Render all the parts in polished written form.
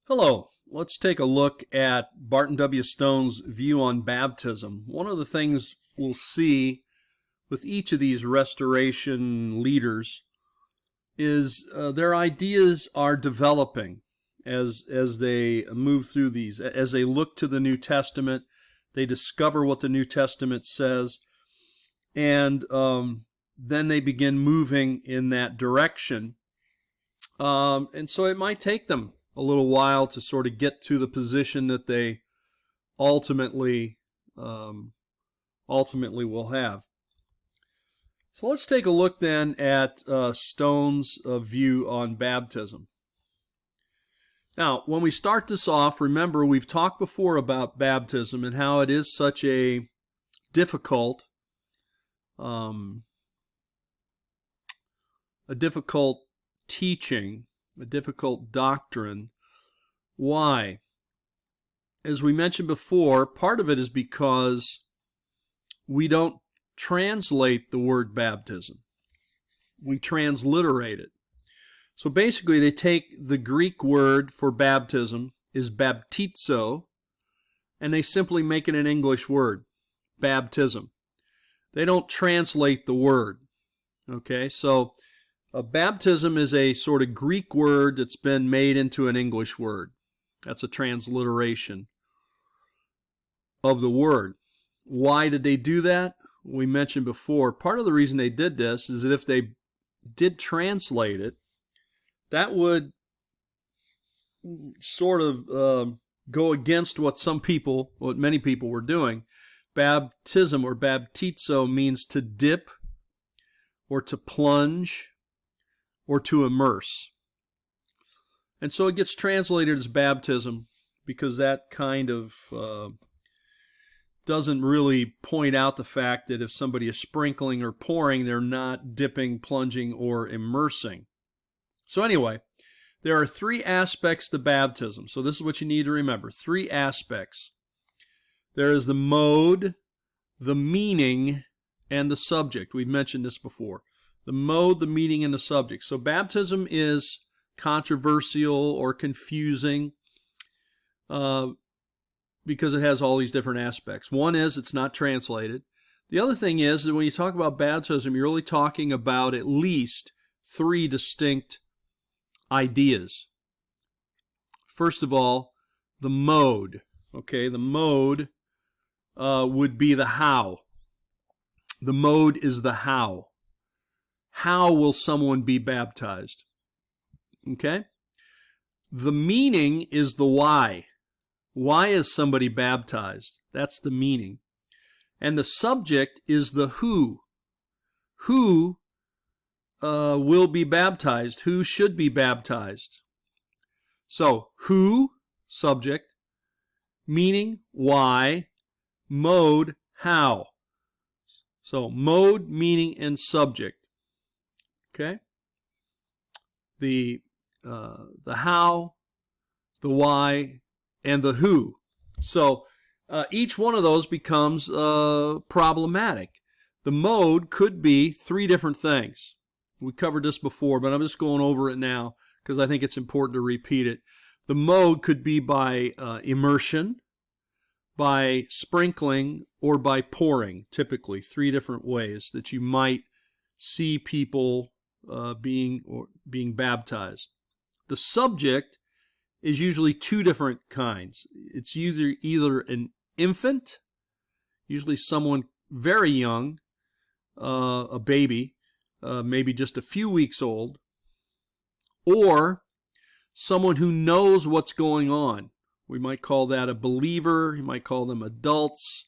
Hello, let's take a look at Barton W. Stone's view on baptism. One of the things we'll see with each of these restoration leaders is their ideas are developing as they move through these. As they look to the New Testament, they discover what the New Testament says, and then they begin moving in that direction. And so it might take them a little while to sort of get to the position that they ultimately will have. So let's take a look then at Stone's view on baptism. Now, when we start this off, remember we've talked before about baptism and how it is such a difficult teaching, a difficult doctrine. Why? As we mentioned before, part of it is because we don't translate the word baptism. We transliterate it. So basically they take the Greek word for baptism is baptizo, and they simply make it an English word, baptism. They don't translate the word. Okay, so baptism is a sort of Greek word that's been made into an English word. That's a transliteration of the word. Why did they do that? We mentioned before, part of the reason they did this is that if they did translate it, that would sort of go against what many people were doing. Baptism or baptizo means to dip or to plunge or to immerse. And so it gets translated as baptism because that kind of doesn't really point out the fact that if somebody is sprinkling or pouring, they're not dipping, plunging, or immersing. So anyway, there are three aspects to baptism. So this is what you need to remember. Three aspects. There is the mode, the meaning, and the subject. We've mentioned this before. The mode, the meaning, and the subject. So baptism is controversial or confusing because it has all these different aspects. One is it's not translated. The other thing is that when you talk about baptism, you're really talking about at least three distinct ideas. First of all, the mode. Okay, the mode would be the how. The mode is the how. How will someone be baptized? Okay? The meaning is the why. Why is somebody baptized? That's the meaning. And the subject is the who. Who will be baptized? Who should be baptized? So, who, subject, meaning, why, mode, how. So, mode, meaning, and subject. Okay? The how, the why, and the who. So each one of those becomes problematic. The mode could be three different things. We covered this before, but I'm just going over it now because I think it's important to repeat it. The mode could be by immersion, by sprinkling, or by pouring, typically three different ways that you might see people being baptized. The subject is usually two different kinds. It's either an infant, usually someone very young, a baby, maybe just a few weeks old, or someone who knows what's going on. We might call that a believer, you might call them adults,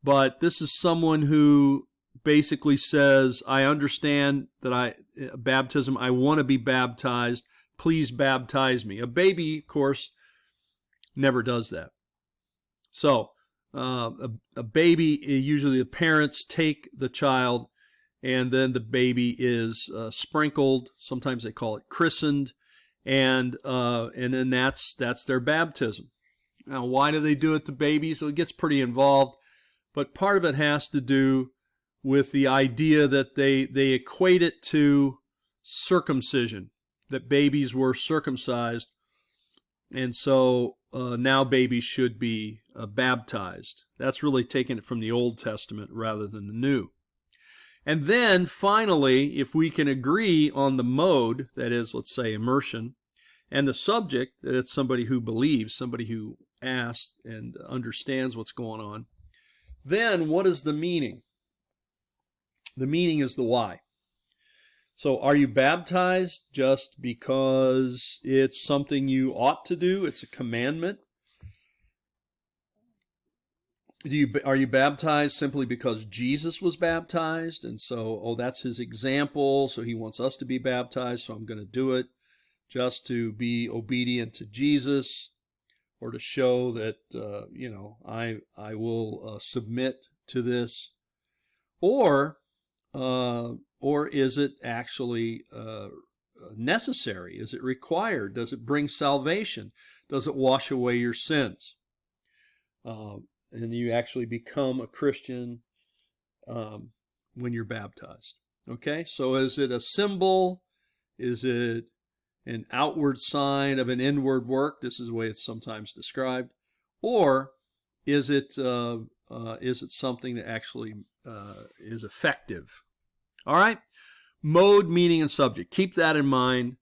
but this is someone who basically says, I understand that baptism, I want to be baptized, please baptize me. A baby, of course, never does that. So, a baby, usually the parents take the child, and then the baby is sprinkled. Sometimes they call it christened, and then that's their baptism. Now, why do they do it to babies? So it gets pretty involved, but part of it has to do with the idea that they equate it to circumcision, that babies were circumcised And so now babies should be baptized. That's really taking it from the Old Testament rather than the New. And then finally, if we can agree on the mode, that is, let's say immersion, and the subject, that it's somebody who believes, somebody who asks and understands what's going on, then what is the meaning? The meaning is the why. So are you baptized just because it's something you ought to do? It's a commandment? Are you baptized simply because Jesus was baptized? And so, oh, that's his example, so he wants us to be baptized, so I'm going to do it just to be obedient to Jesus, or to show that, I will submit to this? Or is it actually necessary? Is it required? Does it bring salvation? Does it wash away your sins? And you actually become a Christian when you're baptized. Okay, so is it a symbol? Is it an outward sign of an inward work? This is the way it's sometimes described. Or is it something that actually is effective? All right, mode, meaning, and subject. Keep that in mind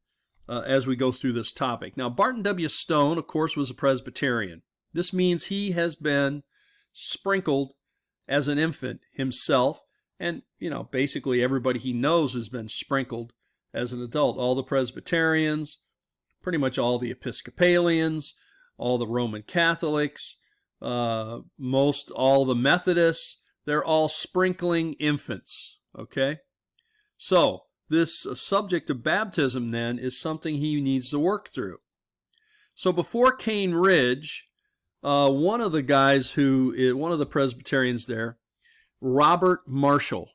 as we go through this topic. Now, Barton W. Stone, of course, was a Presbyterian. This means he has been sprinkled as an infant himself, and basically everybody he knows has been sprinkled as an adult. All the Presbyterians, pretty much all the Episcopalians, all the Roman Catholics, most all the Methodists, they're all sprinkling infants. Okay, so this subject of baptism then is something he needs to work through. So before Cane Ridge, one of the Presbyterians there, Robert Marshall,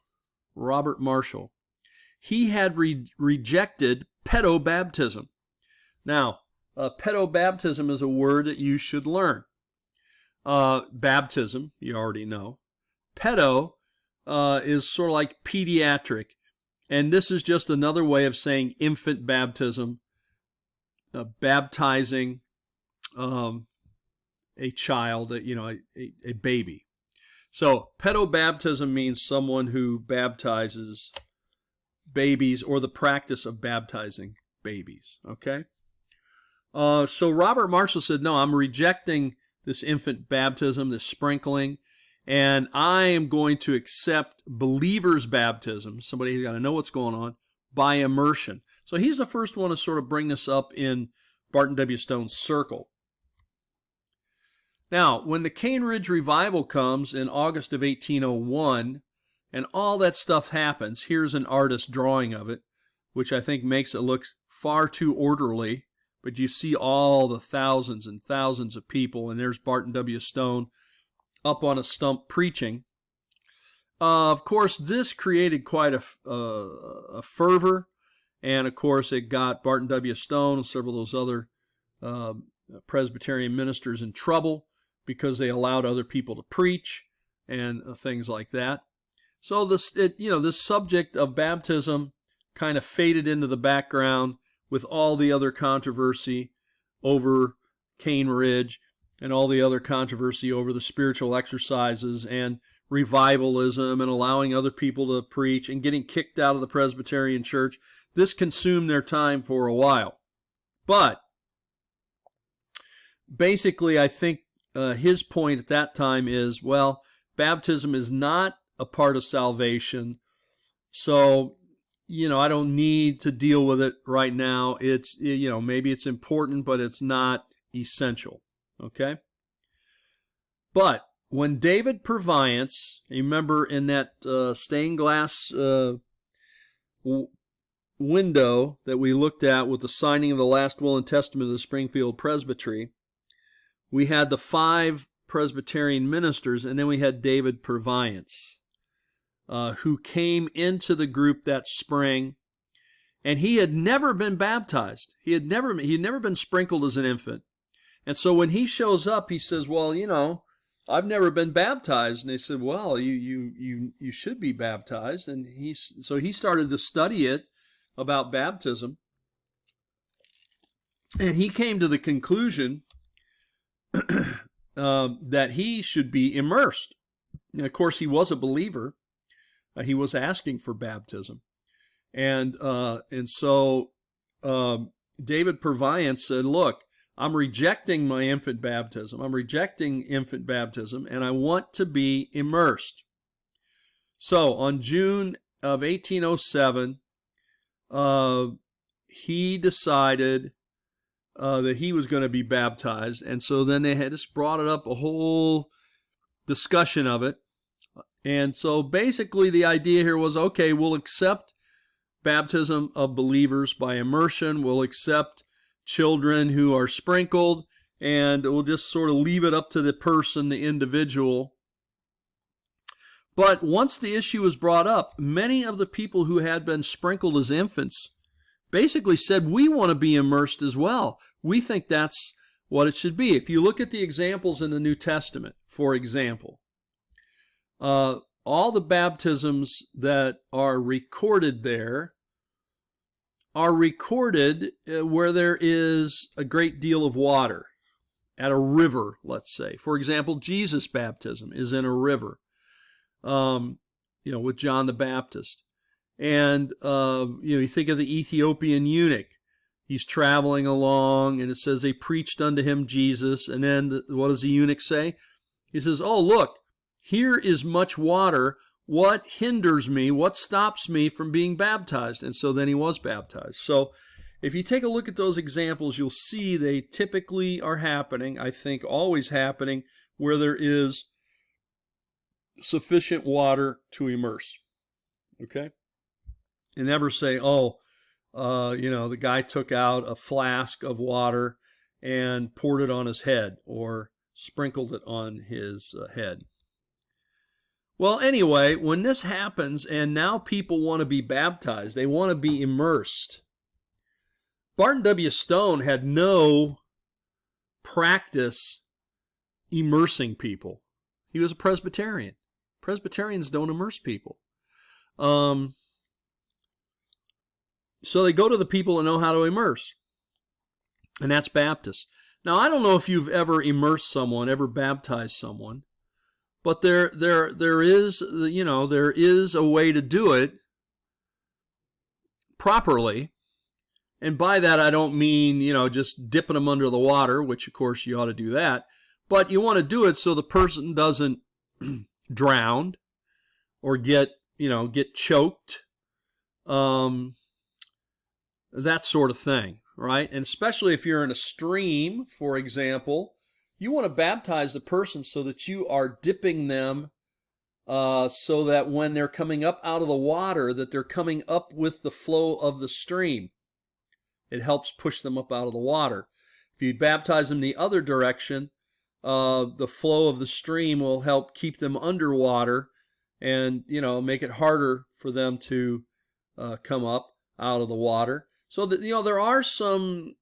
he had rejected pedobaptism. Now, pedobaptism is a word that you should learn. Baptism, you already know. Pedo is sort of like pediatric, and this is just another way of saying infant baptism, baptizing a child, a baby. So pedobaptism means someone who baptizes babies, or the practice of baptizing babies. Okay? So Robert Marshall said, no, I'm rejecting this infant baptism, this sprinkling, and I am going to accept believers' baptism, somebody who's got to know what's going on, by immersion. So he's the first one to sort of bring this up in Barton W. Stone's circle. Now, when the Cane Ridge revival comes in August of 1801, and all that stuff happens, here's an artist's drawing of it, which I think makes it look far too orderly, but you see all the thousands and thousands of people, and there's Barton W. Stone up on a stump preaching. Of course, this created quite a fervor, and of course it got Barton W. Stone and several of those other Presbyterian ministers in trouble because they allowed other people to preach and things like that. So this subject of baptism kind of faded into the background with all the other controversy over Cane Ridge and all the other controversy over the spiritual exercises and revivalism and allowing other people to preach and getting kicked out of the Presbyterian Church. This consumed their time for a while. But basically, I think his point at that time is, well, baptism is not a part of salvation, so I don't need to deal with it right now. It's maybe it's important, but it's not essential. Okay? But when David Purviance, you remember in that stained glass window that we looked at with the signing of the last will and testament of the Springfield Presbytery, we had the 5 Presbyterian ministers, and then we had David Purviance, who came into the group that spring, and he had never been baptized. He had never been sprinkled as an infant. And so when he shows up, he says, well, I've never been baptized. And they said, well, you should be baptized. And so he started to study it about baptism. And he came to the conclusion that he should be immersed. And of course, he was a believer. He was asking for baptism. And so David Purviance said, look, I'm rejecting my infant baptism. I'm rejecting infant baptism, and I want to be immersed. So on June of 1807, he decided that he was going to be baptized. And so then they had just brought it up, a whole discussion of it. And so basically the idea here was, okay, we'll accept baptism of believers by immersion. We'll accept children who are sprinkled, and we'll just sort of leave it up to the person, the individual. But once the issue was brought up, many of the people who had been sprinkled as infants basically said, we want to be immersed as well. We think that's what it should be. If you look at the examples in the New Testament, for example, all the baptisms that are recorded there are recorded where there is a great deal of water, at a river, let's say. For example, Jesus' baptism is in a river, with John the Baptist. And, you think of the Ethiopian eunuch. He's traveling along, and it says they preached unto him Jesus. And then what does the eunuch say? He says, oh, look, here is much water. What hinders me? What stops me from being baptized? And so then he was baptized. So if you take a look at those examples, you'll see they typically are happening, I think always happening, where there is sufficient water to immerse. Okay? And never say, the guy took out a flask of water and poured it on his head or sprinkled it on his head. Well, anyway, when this happens and now people want to be baptized, they want to be immersed. Barton W. Stone had no practice immersing people. He was a Presbyterian. Presbyterians don't immerse people. So they go to the people that know how to immerse, and that's Baptists. Now, I don't know if you've ever immersed someone, ever baptized someone, but there is a way to do it properly. And by that, I don't mean, just dipping them under the water, which of course you ought to do that. But you want to do it so the person doesn't drown or get choked, that sort of thing, right? And especially if you're in a stream, for example, you want to baptize the person so that you are dipping them so that when they're coming up out of the water, that they're coming up with the flow of the stream. It helps push them up out of the water. If you baptize them the other direction, the flow of the stream will help keep them underwater and, make it harder for them to come up out of the water. So that, there are some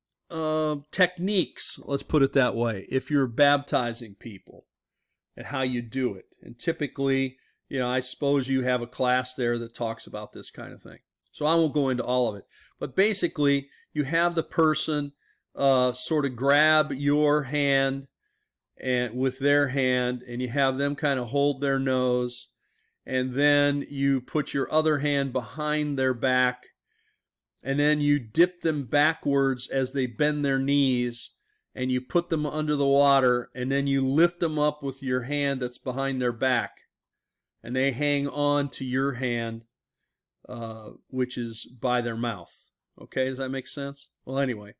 techniques, let's put it that way, if you're baptizing people and how you do it. And typically, I suppose you have a class there that talks about this kind of thing. So I won't go into all of it. But basically, you have the person sort of grab your hand and with their hand, and you have them kind of hold their nose, and then you put your other hand behind their back, and then you dip them backwards as they bend their knees, and you put them under the water, and then you lift them up with your hand that's behind their back, and they hang on to your hand, which is by their mouth. Okay, does that make sense? Well, anyway,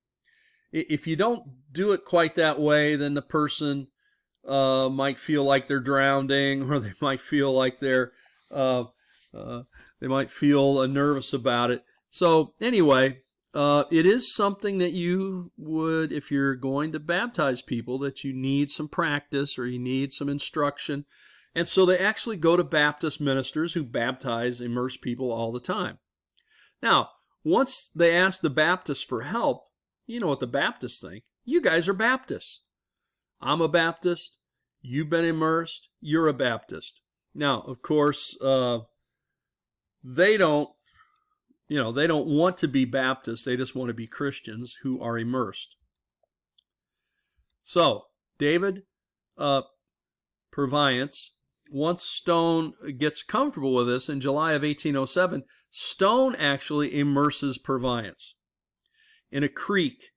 if you don't do it quite that way, then the person might feel like they're drowning, or they might feel like they might feel nervous about it. So anyway, it is something that you would, if you're going to baptize people, that you need some practice or you need some instruction. And so they actually go to Baptist ministers who baptize, immerse people all the time. Now, once they ask the Baptists for help, you know what the Baptists think. You guys are Baptists. I'm a Baptist. You've been immersed. You're a Baptist. Now, of course, they don't want to be Baptists. They just want to be Christians who are immersed. So, David Purviance, once Stone gets comfortable with this, in July of 1807, Stone actually immerses Purviance in a creek,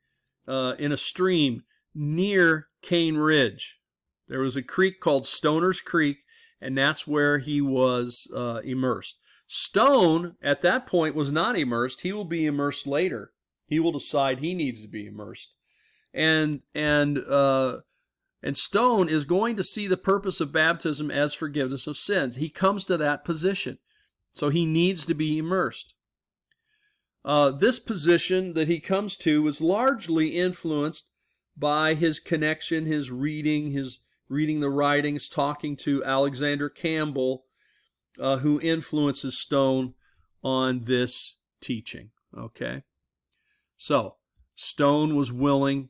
in a stream near Cane Ridge. There was a creek called Stoner's Creek, and that's where he was immersed. Stone, at that point, was not immersed. He will be immersed later. He will decide he needs to be immersed. And Stone is going to see the purpose of baptism as forgiveness of sins. He comes to that position. So he needs to be immersed. This position that he comes to is largely influenced by his connection, his reading the writings, talking to Alexander Campbell, who influences Stone on this teaching. Okay? So, Stone was willing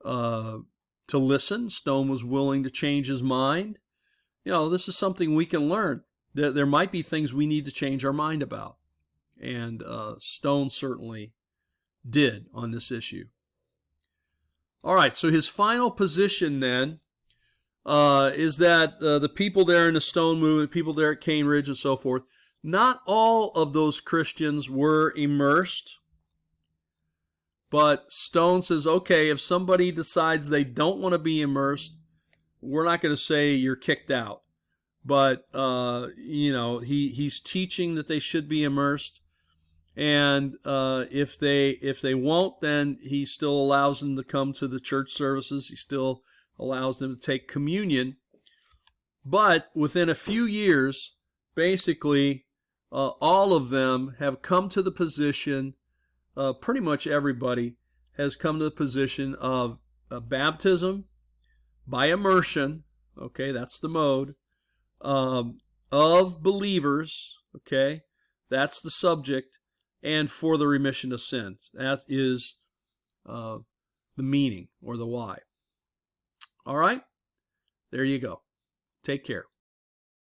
to listen. Stone was willing to change his mind. This is something we can learn. There might be things we need to change our mind about. And Stone certainly did on this issue. All right, so his final position then is that the people there in the Stone movement, people there at Cane Ridge and so forth, not all of those Christians were immersed. But Stone says, okay, if somebody decides they don't want to be immersed, we're not going to say you're kicked out. But, he's teaching that they should be immersed. And if they won't, then he still allows them to come to the church services. He still allows them to take communion. But within a few years, basically, all of them have come to the position, pretty much everybody has come to the position of baptism by immersion. Okay, that's the mode. Of believers. Okay, that's the subject. And for the remission of sins. That is the meaning or the why. All right? There you go. Take care.